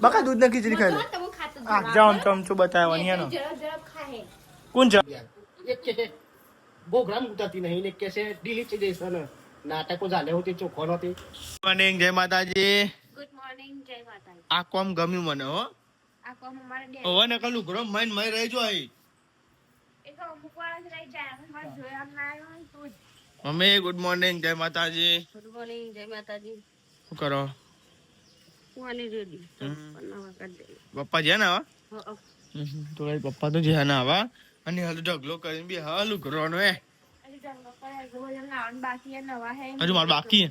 બકા દૂધ ને ખીચડી ખાઈ લે આ જાઓ ચમચો બતાવવાની હેનો કોણ છે એક કે પ્રોગ્રામ ઉતારતી નહીં ને કે છે ડિલીટ થઈ જશે ને નાટકો ચાલે હોતી ચોખ્ખો નહોતી. મોર્નિંગ જય માતાજી. ગુડ મોર્નિંગ જય માતાજી. આ કોમ ગમ્યું મને હો. આ કોમ અમારે ડે ઓવે ને કલું ઘરો મઈન મઈ રહી જો અહીં. એ તો અમુક વાર જ રહી જાય અમારે જોયા ના આવ્યો તું જ. મમ્મી ગુડ મોર્નિંગ જય માતાજી. ગુડ મોર્નિંગ જય માતાજી. શું કરો? કુવાની રેડી બનાવવા કરી દે. પપ્પા છે ને હવે? હા તો ભાઈ પપ્પા તો છે ને હવે અને હાલ ઢગલો કરીને બી હાલું કરવાનું હે. અલી જંગલ પર ગોળ લાવન બાકી હે નવા હે. હજુ માર બાકી હે.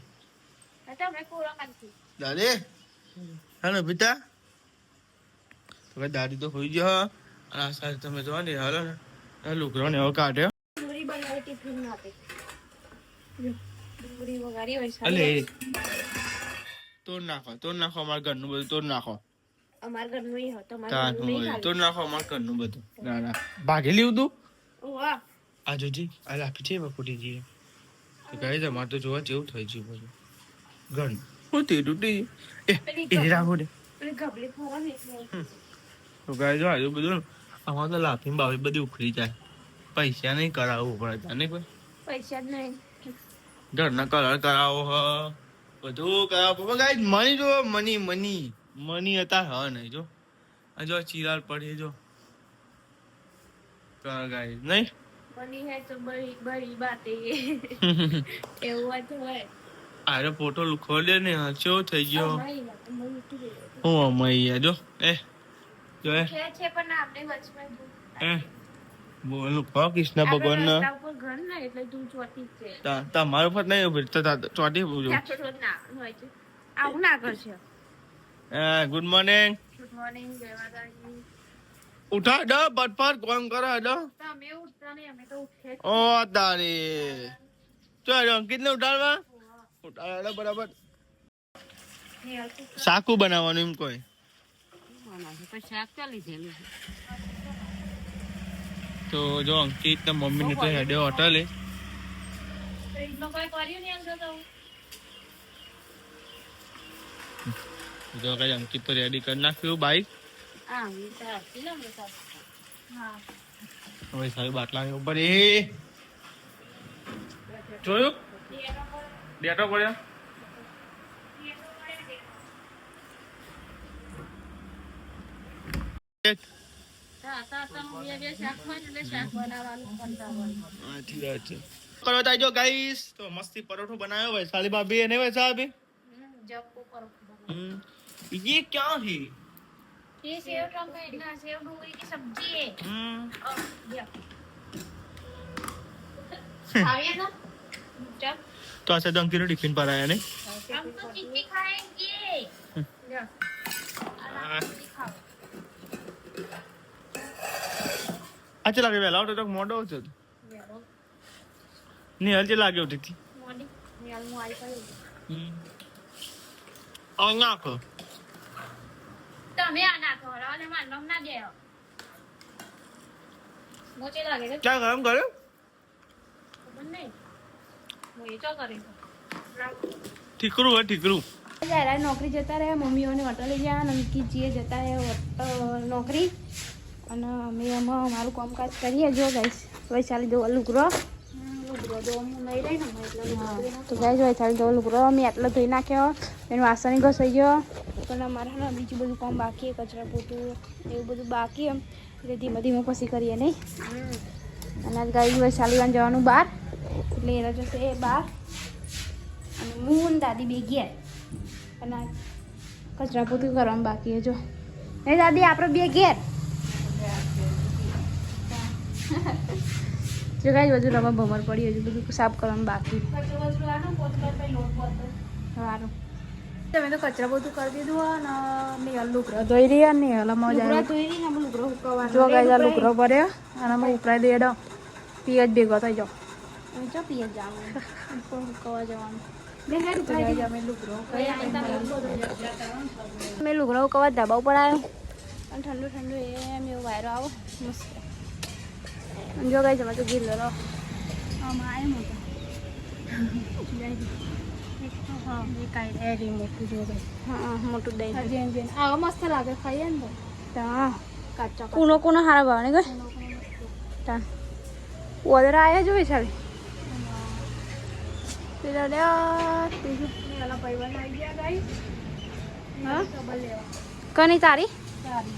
તો મે કોરા કાઢી. દાદી હાલો પિતા તો દાદી તો હોઈ ગયો આ સાહેબ તમે જો ને હાલો ને હાલું કરવાનું હવે કાઢ્યો. પૂરી બનાવી ટિફિન માટે. પૂરી વગાડી હોય અલે સાહેબ. તોડ નાખો અમારા ઘરનું બધું તોડ નાખો. અમાર ઘરનું ઈ હતો તાન અમાર ઘરનું હોય નહીં તોડ નાખો અમારા ઘરનું બધું. ના ના ભાગી લીધું તું વાહ આ જોજી આ લાપી છે બપોટીજી તો કહે છે મારે તો જોવા જેવું થઈ ગયું બધું ઘર હું તે તૂટી એ રાખો દે પેલી ગબલી ફોરા ને એટલે તો કહે જો આજુ બધું અમારે તો લાફી બાવી બધી ઉખડી જાય પૈસા નહીં કરાવવું પડે તને કોઈ પૈસા જ નહીં. ઘરના કલર કરાવો હ બધું કરાવો ગાઈ મની જો મની હતા હ નહીં જો આ જો ચિરાલ પડી જો કર ગાઈ નહીં બની હે તો બડી બાતે એવું વાત હોય. આરે ફોટો ખોલે ને ચો થઈ ગયો નહીં તો મને ઉઠી ગયો. હું મૈયા જો જો છે પણ આપણે વચમાં બોલું કૃષ્ણ ભગવાન રસ્તા ઉપર ઘર ના એટલે તું ચોટી જ છે. તમારું પર નહીં ઉભી ચોટી બોલો. ત્યાં તો રોજ ના હોય છે. આવું ના કરશે. ગુડ મોર્નિંગ ગુડ મોર્નિંગ જય માતાજી. ઉઠા ડ બટફાટ કોમ કરો ડ તમે ઉઠતા નહીં અમે તો ઉઠે જ. ઓ તારી ચાલ અંકિત ને ઉઠાડવા ઉઠાડો બરાબર નહીં આવતું. શાકુ બનાવવાનું એમ કોઈ પણ શાક ચાલી થયેલું છે. તો જો અંકિત ને મમ્મી ને તો હેડે હોટલે ફ્રીજમાં કોઈ કર્યું નહીં અંદર તો. જો કઈ અંકિત તો રેડી કરી નાખ્યું બાઈક હા મીઠા પીલા મીઠા. હા હવે સાહેબ બાટલા ઉપર એ જોયું ડેટો પડ્યો કરો તાઈ જો ગાઈસ તો મસ્તી પરોઠો બનાવ્યો વૈશાલી ભાભી અને વૈશાલી ये क्या है ये सेव टमाटर सेव डूंगरी की सब्जी है. खाइए ना. चल तो ऐसे तो अंकित ने टिफिन पर आया नहीं हम तो चिट्ठी खाएंगे. खाओ. अच्छा लगे वेला तो मोडो छ नहीं हल जे लागे उठी थी मोडी यार मु आई कर. और नाखो તમે આ નાખો અને માર નામ ના દેઓ. મોચે લાગે છે. क्या गरम करे ખબર નહીં. હું એ તો કરી. ठीकरू है ठीकरू જરા નોકરી જતા રહ્યા મમ્મીઓને હોટલે ગયા અને અંકિતજીએ જતા રહ્યા નોકરી અને અમે એમાં અમારું કામકાજ કરીએ જો ગાઈસ વૈશાલી દો લુગરો દો નહીં રહી ને તો ગાઈસ વૈશાલી દો લુગરો અમે આટલો ધોઈ નાખ્યો એનું વાસણ ઘસાઈ ગયો પણ અમારે ને બીજું બધું કામ બાકી કચરા પોતું એવું બધું બાકી એમ એટલે ધીમે ધીમે પછી કરીએ નહીં અને આજ ગાઈ વૈશાલીવાન જવાનું બહાર એટલે એ જશે એ બહાર અને હું ને દાદી બે ગયા અને કચરા પોતું કરવાનું બાકી જો એ દાદી આપણે બે ઘેર જો કાંઈ બધું રવા ભમર પડી હજુ બધું સાફ કરવાનું બાકી સારું તમે તો કચરા પોતું કરી દીધું અને મેં લુગરો ધોઈ રહ્યા ને હલામાં જાય જો કાંઈ લુગરો ભર્યો અને અમે ઉપરાઈ દઈએ ડો પિયજ ભેગો થઈ જાઓ ચો પિયજ જવાનું હુકવા જવાનું મેં લુગડો કવા ધાબા ઉપર આવ્યો અને ઠંડુ ઠંડુ એમ એવો વાયરો આવો મસ્ત જો ગાઈ જવા તો ગીર લો આમાં આવ્યો મોટો હા એ કાંઈ એ મોટું જો ભાઈ હા મોટું દહીં જેમ જેમ આવા મસ્ત લાગે ખાઈએ ને તો હા કાચા કુનો કુનો હારા ભાવ ને ગઈ તા ઓદરા આયા જોઈ ચાલે પેલા લે બીજું પેલા ભાઈબંધ આવી ગયા ગાઈ હા ખબર લેવા કની તારી સારી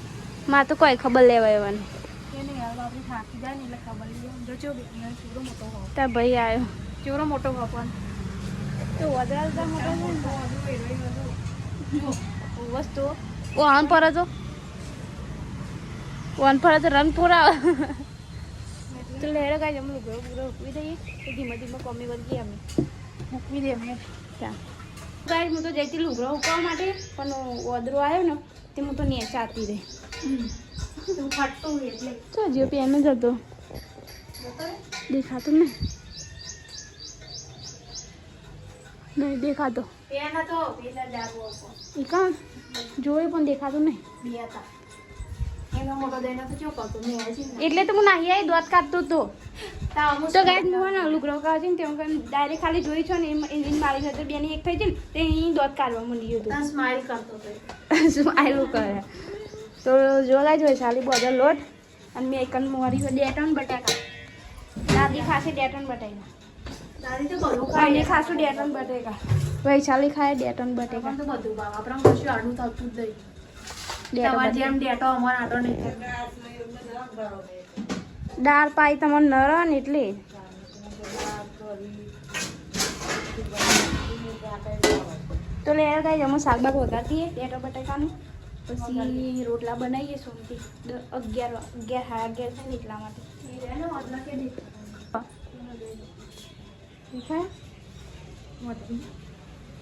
માં તો કોઈ ખબર લેવા એવાની કે નહીં યાર આપણે થાકી જાય ને એટલે ખબર લઈએ જો ચો બેન ચોરો મોટો હોવ તાર ભાઈ આવ્યો ચોરો મોટો હોવ પણ તો ઓદરા તો મોટો છે ને વસ્તુ ઓ આન પર હતો વન પર તો રન પૂરા તો લેડો કાંઈ જમલું ગયો પૂરો ઉકવી દઈએ તો ધીમે ધીમે કમી વધી અમે મૂકવી દે અમે ત્યાં ગાય હું તો જઈતી લુગડો ઉકાવવા માટે પણ ઓદરો આવ્યો ને તે હું તો નેચા આપી દે તું ફાટતું હોય એટલે તો હજી પેન જ હતો દેખાતું નહીં દેખાતો પેન હતો પેલા જાગો હતો એ કાં જોયું પણ દેખાતું નહીં બે હતા એનો મોટો દઈને તો ચો કરતો મેં આવી ને એટલે તો હું નાહી આવી દોત કાઢતો હતો તા અમુક તો ગાય હું ને લુગડો કાઢે છે ને તેમ કરીને ડાયરેક્ટ ખાલી જોઈ છો ને એન્જિન મારી સાથે બેની એક થઈ છે ને તે અહીં દોત કાઢવા માંડી ગયું તા સ્માઈલ કરતો હતો હતું શું આયલું કરે તો જોવા જોઈએ સાલી બધો લોટ અને મેં એક મોરી ડેટન બટાકા દાદી ખાશે ડેટન બટાકા દાદી તો બધું અમે ખાય ખાશું ડેટન બટેકા વૈશાલી ખાય ડેટન બટેકા આપણને તો બધું ભાવ આપણે કશું આડું થતું જ નહીં ડેટો તમારે બટેકા. જેમ ડેટો અમારે આટો નહીં થતો દાળ પાઈ તમને નર ને એટલે તો લે ગાઈ અમે શાકભાગ વઘારીએ ડેટો બટેકાનું પછી રોટલા બનાવીએ સોમથી 11 સાડા 11 થાય ને એટલા માટે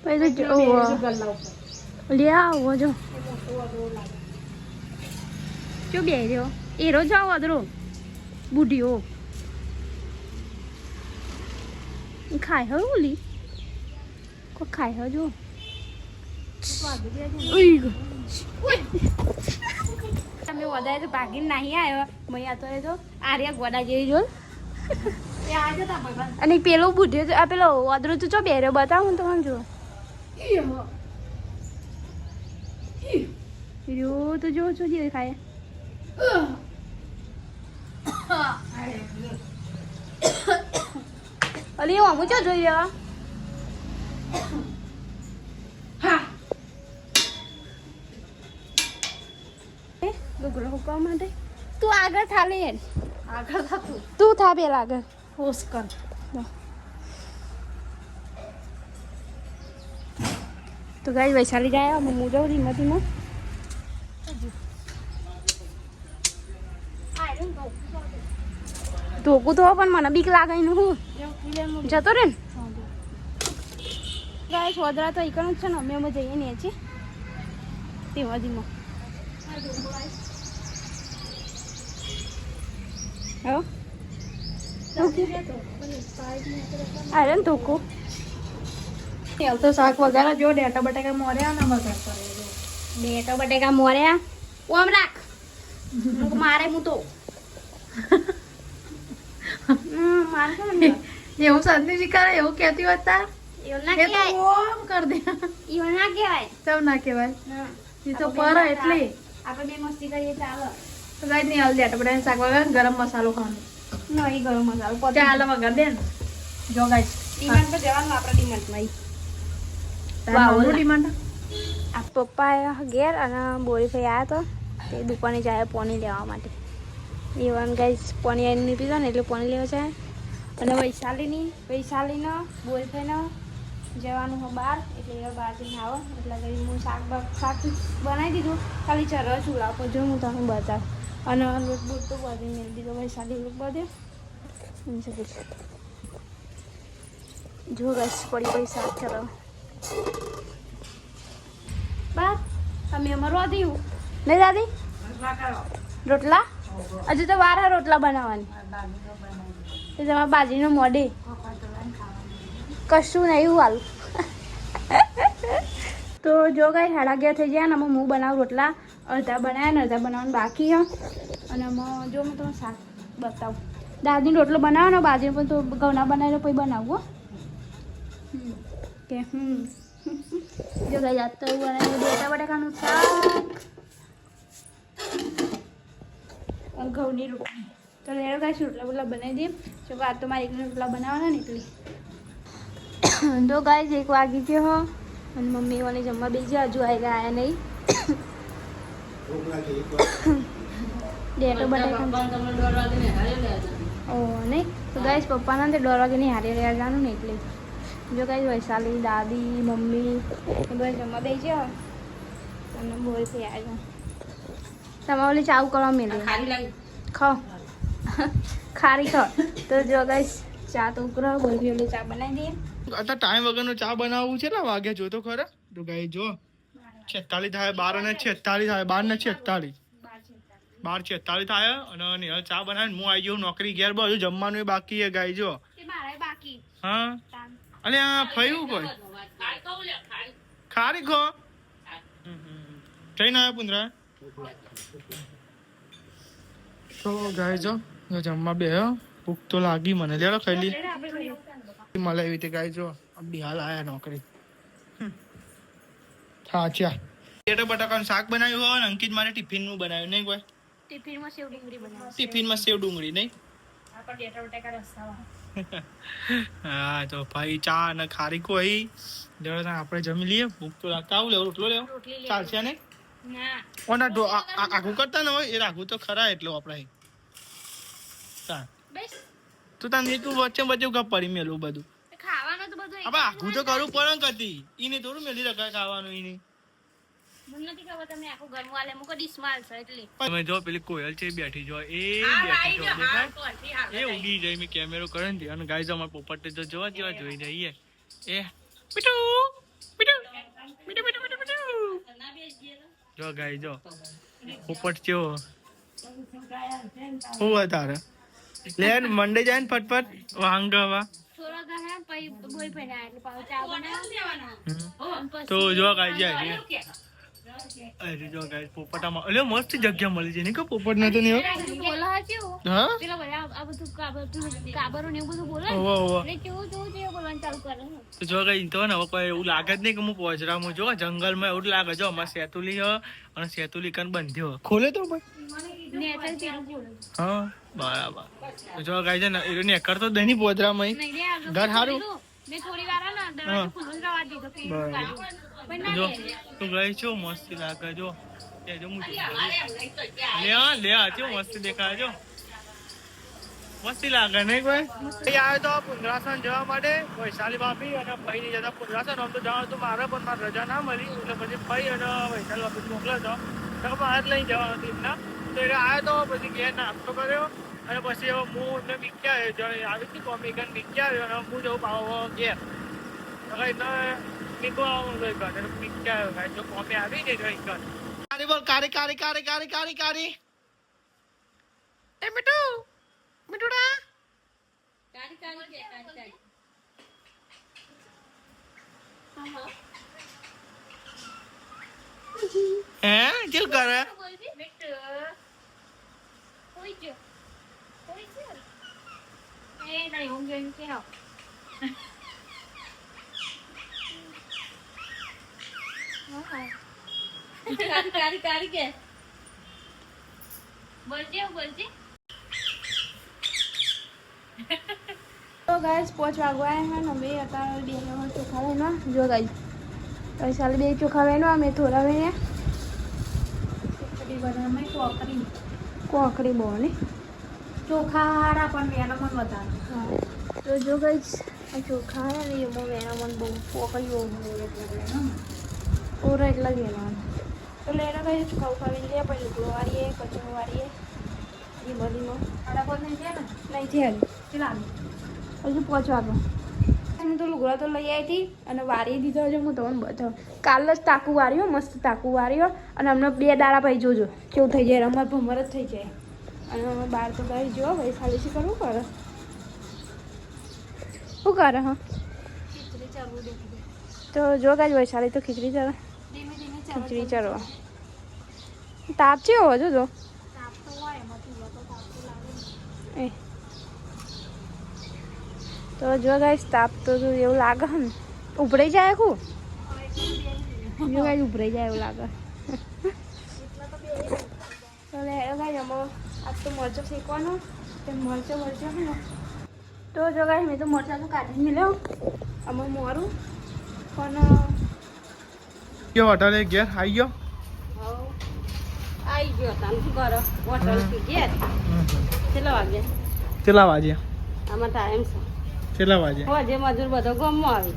પછી તો લે આવો જો શું બે રહ્યો એરો જાઓ અદરો બુઢીઓ ખાય હો ઓલી કોઈ ખાય હો જો તમે વધારે તો ભાગીને નહીં આવ્યો મેં આ તો એ જો આર્યા ગોડા જેવી જો અને પેલો બુઢ્યો આ પેલો અદરો તો ચો બેર્યો બતાવું ને તમને જો યો તો જો છો જે ખાય અલી હું ચો જોઈ રહ્યો લુગડો હુકવા માટે તું આગળ થાલે આગળ થતું તું થા પેલા આગળ હોશ કર તો ગાઈ વૈશાલી જાય અમે હું જાઉં ધીમે ધીમે ધોકું તો પણ મને બીક લાગે એનું હું જતો રે ને ગાય સોદરા તો એકણ જ છે ને અમે જઈએ ને છીએ ધીમે ધીમે અરે ને ધોકું તેલ તો શાક વગાડો જો ડેટા બટાકા મોર્યા ને વગાડ કરે બેટો બટેકા મોર્યા ઓમ રાખ મારે હું તો મારે શું એવું સંધી કરે એવું કહેતી હોત તાર એવું ના એ તો કહેવાય ઓમ કર દે એવું ના કહેવાય સૌ ના કહેવાય ના. એ તો આપણે પર બે એટલે આપણે બે મસ્તી કરીએ ચાલો તો ગાય નહીં હાલ ડેટા બટાકા શાક વગાડ ગરમ મસાલો ખાવાનો નહીં ગરમ મસાલો પતી ચાલ વગાડ દે ને જો ગાય ડિમાન્ડ પર જવાનું આપણે ડિમાન્ડમાં તારું ડિમાન્ડ આ પપ્પા આવ્યા ઘેર અને બોરીભાઈ આવ્યા તો તે દુકાને જાય પોણી લેવા માટે એવાનું ગાઈસ પોણી આવીને નહીં પીધો ને એટલે પોણી લેવા જાય અને વૈશાલીનો બોરીભાઈનો જવાનું હોય બહાર એટલે એ બહાર જઈને આવો એટલે કરી હું શાક બનાવી દીધું ખાલી ચરો ચૂલા પર જો હું તમને બતાવું અને લોટ બોટ તો બધી મેળ દીધો વૈશાલી લોટ બધ્યો જો ગાઈસ પડી પડી શાક ચરો બા તમે અમારું આદિયું નહીં દાદી રોટલા હજુ તો વાર હે રોટલા બનાવવાની તો તમારા બાજરીનો મોઢે કશું નહીં હાલું તો જો ગાય 11:30 થઈ ગયા ને અમે હું બનાવું રોટલા અડધા બનાવ્યા ને અડધા બનાવવાનું બાકી છે અને જો હું તમને શાક બતાવું દાદીનો રોટલો બનાવો ને બાજરી પણ તો ઘઉંના બનાવીને પછી બનાવું કે જો ગાઈસ આજ તો બનાવ્યું ડેટા બટાકાનું શાક અને ઘઉંની રોટલી. તો લેરો ગાઈસ રોટલા બોટલા બનાવી દઈએ. જો આજ તો મારે એકને રોટલા બનાવવાના ને એટલે તો ગાઈસ 1 વાગી ગયો હો અને મમ્મી વાને જમવા બેસી ગયા. હજુ આવ્યા નહીં. ડેટા બટાકા ઓ નહીં તો ગાઈસ પપ્પાના તે 1:00 વાગે નહીં હારે રહ્યા જવાનું ને એટલે જો ગાઈસ વૈશાલી દાદી મમ્મી એ બધા જમવા બેસી ગયા અને બોલ થી આવ્યા. તમારે ઓલી ચાવ કરવા મેળવી ખાઓ ખારી ખાઓ. તો જો ગાઈસ ચા તો ઉકળો બોલ થી ઓલી ચા બનાવી દઈએ. અત્યારે ટાઈમ વગરનો ચા બનાવવું છે. કેટલા વાગે જો તો ખરા. તો ગાઈસ જો 46 થાય 12:46 થાય 12:46 12:46 થાય અને નિહાલ ચા બનાવીને હું આવી ગયો નોકરી ઘેર. બધું જમવાનું એ બાકી છે ગાઈ જો. હા અને આ ફયું કોઈ ખારી ખો જઈને આવ્યા પુંદરા. તો ગાઈ જો જમવા બે ભૂખ તો લાગી મને. લેડો ખાઈ લી મળે એવી રીતે ગાઈ જો બિહાલ આયા નોકરી. હા ચા બટાકાનું શાક બનાવ્યું હોય ને અંકિત મારે ટિફિનનું બનાવ્યું નહીં કોઈ. ટિફિનમાં સેવ ડુંગળી બનાવી. ટિફિનમાં સેવ ડુંગળી નહીં. હા તો ભાઈ ચા અને ખારી કોઈ આપણે જમી લઈએ. ભૂખ તો લાગતા. આવું લેવો રોટલો લેવો ચાલશે ને. આખું કરતા ને હોય એ રાખવું તો ખરા. એટલું આપણે તું તને તું વચ્ચે વચ્ચે પડી મેલું બધું ખાવાનું તો બધું હવે આખું તો કરવું પડે કતી. ઈને થોડું મેલી રખાય ખાવાનું. ઈને મને નથી ખબર તમે આખું ઘર માં આલે મુકો ડીશ માં આલશો એટલે તમે જો પેલી કોયલ છે બેઠી જો એ બેઠી જો દેખાય એ ઉડી જાય. મેં કેમેરો કરે ને અને ગાઈસ અમાર પોપટ તો જોવા જેવા જોઈ રહીએ. એ પીટુ પીટુ પીટુ પીટુ પીટુ જો ગાઈ જો પોપટ જેવો હું તારે લેન મંડે જાય ને ફટફટ વાંગવા. થોડો ગહે પછી બોલ પડા એટલે પાછો ચા બનાવવાનો. તો જો ગાઈ જાય અરે જો ગાઈસ પોપટામાં અલે મસ્ત જગ્યા મળી છે ને કે પોપટ નતો ને બોલો હાચું. હા પેલા બધા આ બધું કાબરો ને એવું બધું બોલે ઓહો એટલે કેવું જોવું જોઈએ બોલવાનું ચાલુ કરે. તો જો ગાઈ તો ને હવે કોઈ એવું લાગે જ નહીં કે હું પોજરામાં જો જંગલમાં એવું લાગે. જો અમાર સેતુલી હ અને સેતુલી કન બંધ્યો ખોલે તો ભાઈ નેચર પેલું બોલે. હા બરાબર. તો જો ગાઈ છે ને એ ને કરતો દની પોજરામાં ઘર હારું મેં થોડી વાર ના દરવાજો ખુલ્લો રવા દીધો કે જો તો ગાઈ છો મસ્ત લાગે જો એ જો મું લે આ જો મસ્ત દેખાય જો મસ્તી લાગે નહીં કોઈ. આવ્યો તો પુંજરાસન જવા માટે વૈશાલી ભાભી અને ભાઈ ની જતા પુંજરાસન. આમ તો જવાનું તો મારે પણ મારે રજા ના મળી એટલે પછી ભાઈ અને વૈશાલી ભાભી મોકલ્યો હતો તો બહાર લઈ જવાનું હતું એમના. તો એ આવ્યો તો પછી ઘેર નાસ્તો કર્યો અને પછી હું એમને મીક્યા આવી હતી કોમિકન મીક્યા આવ્યો અને હું જવું પાવો ઘેર તો કઈ મીકવા મીક્યા આવ્યો જો કોમી આવી ને કઈ કારી બોલ કારી કારી કારી કારી કારી કારી એ મીઠું મીઠુડા કારી કારી કે કારી હે ચલ કરે બોલજી બેટ કોઈ જો એ નહીં હું ગઈ કે હા કારી કારી કે બોલજે બોલજે. તો ગાઈસ 5 વાગવા આવ્યા ને અમે અત્યારે બે ચોખા વેણવા. જો ગાઈસ વૈશાલી બે ચોખા વેણવા અમે થોડા વેણ્યા. ખીચડી બનાવવામાં કોકડી બહુ ને ચોખા હારા પણ વેનો મન વધારે. તો જો ગાઈસ આ ચોખા ને એમાં વેણા મને બહુ કોકડી બહુ પૂરા એટલા જ વેણવાનું. તો લેના ગાઈસ ચોખા ઉખાવીને લે પછી લુગડો વાળીએ કચરો વાળીએ એ બધીમાં આડા પર નહીં થયા ને નહીં થયા ચલા હજુ 5 વાગ્યા. હું તો લુગડા તો લઈ આવી હતી અને વારી દીધો છે. હું તમને બતાવું કાલ જ ટાકું વાર્યો મસ્ત ટાકું વાર્યો અને હમણાં 2 દાડા પછી જોજો કેવું થઈ જાય. રમત ભમર જ થઈ જાય અને અમે બહાર તો ગઈ જો વૈશાલી શું કરવું કરે શું કરે હા ખીચડી ચાલુ દેખી તો જો ગાજ વૈશાલી તો ખીચડી ચડે ધીમે ધીમે ખીચડી ચડવા તાપ છે હો જો તાપ તો હોય એમાંથી તો તાપ તો લાગે ને. એ તો જો ગાઈસ તાપ તો એવું લાગે ને ઉભરાઈ જાય આખું જો ગાઈસ ઉભરાઈ જાય એવું લાગે તો લે ગાઈસ આમાં આજ તો મરચો શેકવાનો તે મરચો હે ને તો જો ગાઈસ મેં તો મરચા તો કાઢી મેલ્યો આમાં મોરું પણ કયો હોટલે ઘેર આવી ગયો આવી ગયો તાન શું કરો હોટલ થી ઘેર કેટલા વાગ્યા આમાં ટાઈમ છે કેટલા વાગ્યા હો જે મજૂર બધો ગમો આવી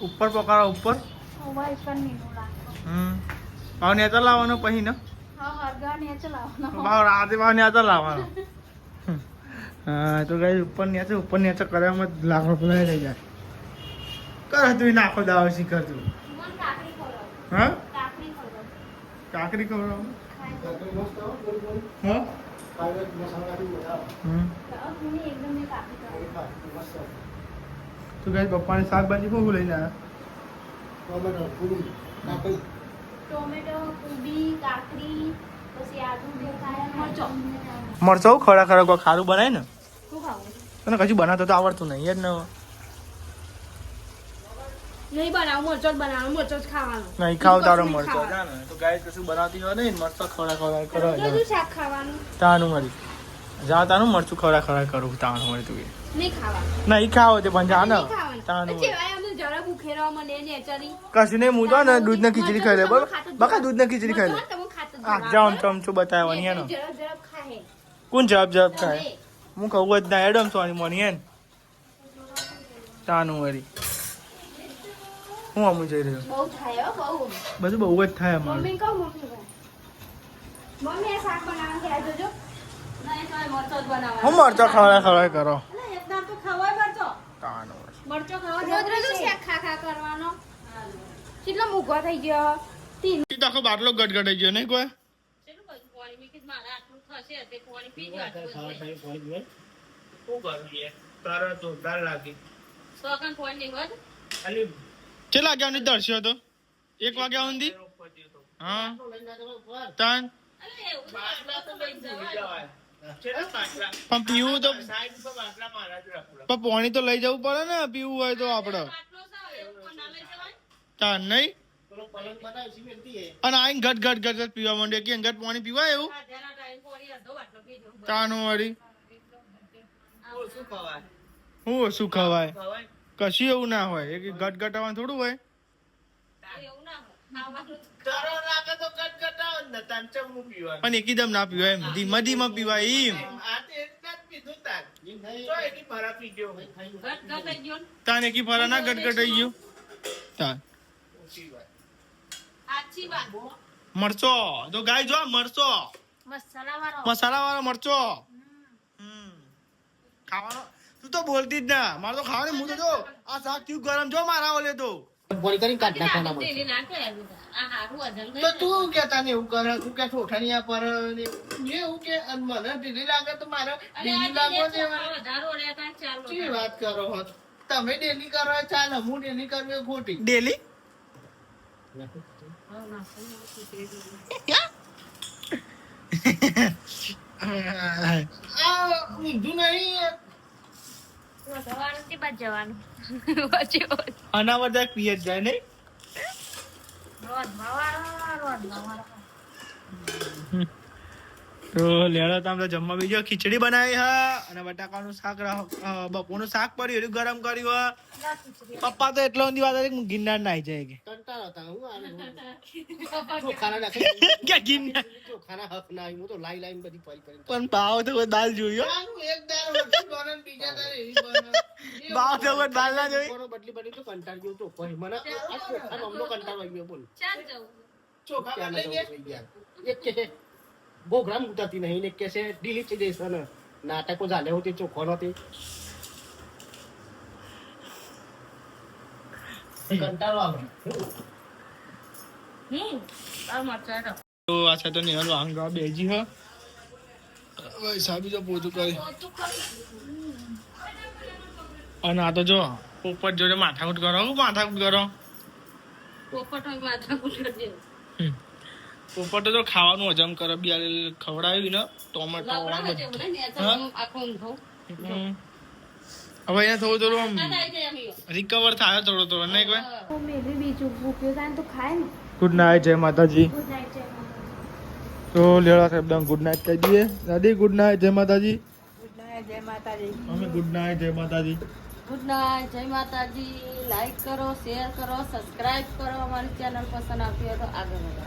ઉપર પકાડો ઉપર મોબાઈલ પર નીકળા ભાવ નેચર લાવવાનો પછી ને હા હરગા ને ચલાવવાનો ભાવ રાતે ભાવ નેચર લાવવાનો હા તો ગાઈસ ઉપર નેચર કરવામાં જ લાખ રૂપિયા થઈ જાય કર તું નાખો દાવ શીખર તું મન કાકડી ખવડાવ હા કાકડી ખવડાવ કાકરી ખવડાવ હા હું એકદમ ને કાકડી ખવડાવ તો ગાઈસ પપ્પાની શાકભાજી શું લઈને આવ્યા ટોમેટો કોબી કાકડી પછી આદુ બે કાયા મરચો મરચો ખરા કોઈ ખારું બનાય ને શું ખાવું તને કશું બનાવતો તો આવડતું નહીં જ ને નહીં બનાવું મરચો જ બનાવવાનું મરચો જ ખાવાનું નહીં ખાવ તારો બીજું મરચો કશું નહીં જાને તો ગાઈસ કશું બનાવતી હોય ને મરચો ખવડા કરો બધું શાક ખાવાનું તાનું મરી જા તાનું મરચું ખવડા કરું તાનું મરી તું નહીં ખાવાનું નહીં ખાવ તે પણ જા ને નહીં ખાવાનું તાનું પછી અમને જરા ભૂખેરવા મને નેચરી કશું નહીં હું તો ને દૂધને ખીચડી ખાઈ લે બરાબર બકા દૂધને ખીચડી ખાઈ લે તમે ખાતો આ જાઉં ચમચું બતાવવાની એનો જરા જરા ખાહે કોણ જબ ખાય હું કહું જ ના એડમ સોની મોની એન તાનું મરી હું અમું જઈ રહ્યો બહુ થાય હો બહુ બધું બહુ જ થાય અમારું મમ્મી કહું મમ્મી આ શાક બનાવવાનું કે આ જોજો નહીં તો મરચો જ બનાવવાનો હું મરચો ખવડા કરો એકદમ તો ખવાય મરચો તાનું મરચો ખાવા રોજ શાક ખા કરવાનો કેટલો મૂગો થઈ ગયો તીન આખો બાટલો ગટગટાઈ ગયો નહીં કોઈ કેટલા વાગ્યા દર્શ્યો હતો 1 વાગ્યા સુધી હા તાન પણ પીવું તો પણ પાણી તો લઈ જવું પડે ને પીવું હોય તો આપડે તાન નહીં અને આઈને ઘટ પીવા માંડે કે ઘટ પાણી પીવાય એવું તાનું વળી હું શું ખવાય કશું એવું ના હોય એક ઘટવાનું થોડું હોય પણ એકદમ ના પીવાય એમ ધીમા ધીમા પીવાય એમ તાન એકી ફરા ના ગટગટાઈ ગયું તાન મરચો તો ગાય જો મરચો મસાલા વાળો મરચો ખાવાનો તું તો બોલતી જ ના મારે તો ખાવાનું હું તો જો આ શાક થયું ગરમ જો મારા ઓલે તો બોલી કરીને કાઢ નાખવાના તો તું કેતા ને એવું કરે તું કે ઠોઠાની પર એવું કે મને ઢીલી લાગે તો મારે ઢીલી લાગો ને કેવી વાત કરો હો તમે ડેલી કરો ચાલે હું ડેલી કરવી ખોટી ડેલી ઊંધું નહીં અનાવરદાય પીએ જ જાય નહીં તો લેડો તો આપણે જમવા બીજો ખીચડી બનાવી હા અને બટાકાનું શાક બપોરનું શાક પડ્યું એનું ગરમ કર્યું પપ્પા તો એટલો ઊંધી વાત હતી ગિરનાર ના આવી જાય કે કંટાળો હતા હું ચોખાના નાખે કે ગિરનાર ચોખાના હક ના હું તો લાઈ લાઈન બધી પરી કરી પણ ભાવ તો દાલ જોયો એક દાળ રોટલી બને બીજા દાળ એવી બને ભાવ તો દાલ ના જોઈ બદલી બદલી તો કંટાળ ગયો તો પછી મને આ ચોખા નમનો કંટાળ આવી ગયો બોલ ચોખા લઈ ગયા એક કે બોગ્રામ ઉતારતી નહીં ને કે છે ડિલીટ થઈ જશે ને નાટકો झाले होते ચોખ્ખો નહોતી કંટાળો આવે તો આ છે તો નિહાલ વાંગા બેજી હ ભાઈ સાબી તો પોતું કરી અને આ તો જો પોપટ જોડે માથાકૂટ કરો પોપટ તો ખાવાનું હજમ કરે બિયાર ખવડાવી ને ટોમેટો હવે અહીંયા થોડું આમ રિકવર થાય થોડો નહીં કોઈ. મેં બી બીજું ભૂખ્યો થાય ને તો ખાય ને. ગુડ નાઇટ, જય માતાજી. ગુડ નાઇટ જય તો લેવા સાહેબ ગુડ નાઇટ કહી દઈએ. દાદી ગુડ નાઇટ, જય માતાજી. ગુડ નાઇટ, જય માતાજી. અમે ગુડ નાઇટ, જય માતાજી. ગુડ નાઇટ જય માતાજી. લાઈક કરો, શેર કરો, સબસ્ક્રાઇબ કરો. અમારી ચેનલ પસંદ આવતી હોય તો આગળ વધો.